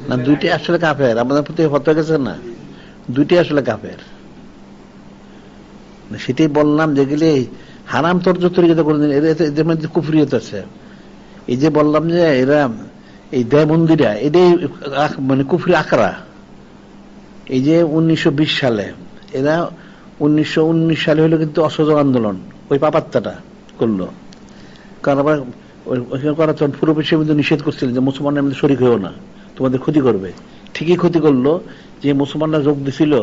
না দুইটি আসলে কাফের, আমাদের প্রতি হতে গেছে না, দুইটি আসলে কাফের। সেটাই বললাম, যেগুলি হারাম তরিকাতে কোনদিন এদের মধ্যে কুফরিয়ত আছে। এই যে বললাম যে এরা এই দেবন্দিরা, এটাই মানে কুফরি আকরা। এই যে 1920 সালে এরা 1919 সালে হলো কিন্তু অসহযোগ আন্দোলন, ওই পাপাত্তাটা করলো। কারণ আবার ওইখানে করা তখন পুরো বিশ্বের মধ্যে নিষেধ করছিল যে মুসলমানদের মধ্যে শরিক হয়েও না, তোমাদের ক্ষতি করবে। ঠিকই ক্ষতি করলো, যে মুসলমানরা যোগ দিছিল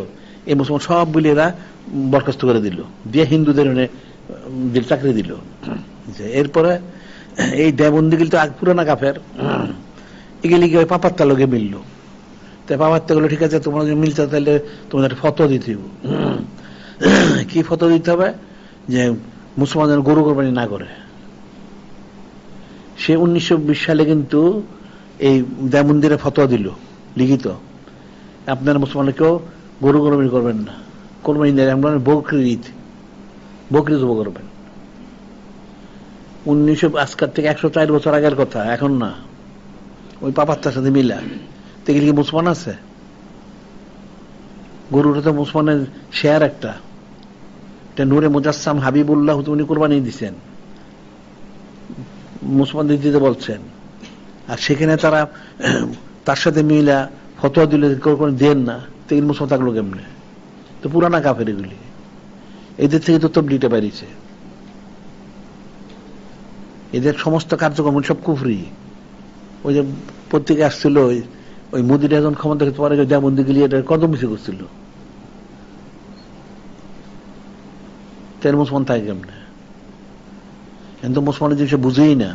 এই মুসলমান সব বলে এরা বরখাস্ত করে দিল, দিয়ে হিন্দুদের চাকরি দিল। এরপরে এই দেবন্দি কিন্তু পুরানা কাফের, এগুলি কি ওই পাপাত্তা লোকে মিললো। তাই পাপাত্তা গুলো ঠিক আছে, তোমরা যদি মিলতে তাহলে তোমাদের একটা ফতোয়া দিতে হবে। কি ফতোয়া দিতে হবে? যে মুসলমানদের গরু কোরবানি না করে। সে 1920 সালে কিন্তু এই দেবন্দিরে ফতোয়া দিল লিখিত, আপনারা মুসলমানরা কেউ গরু কোরবানি করবেন না, কোরবানি দেয় বকরির ঈদ, বকরি জব করবেন। আজকের থেকে 104 বছর আগের কথা, এখন না। ওই পাপাত্তার সাথে মিলা দেখলে কি মুসলমান আছে? গরুটা তো মুসলমানের শেয়ার একটা। এটা নূরে মুজাসসাম হাবিবুল্লাহ উনি কোরবানি দিচ্ছেন, মুসলমানদের দিতে বলছেন। আর সেখানে তারা তার সাথে মিলা ফতোয়া দিলে কোরবানি দেন না, তো মুসলমান থাকলো কেমনে? তো পুরানা কাফের এগুলি, এদের থেকে তো তবলিগটা বেরিয়েছে। এদের সমস্ত কার্যক্রম সব কুফরি। ওই যে পত্রিকা আসছিল, ওই মোদির এখন ক্ষমতা পরে দেবন্দি গেলি এটা কত মিছে করছিল, তের মুসলমান থাকে কেমনে? কিন্তু মুসলমানের জিনিস বুঝেই না।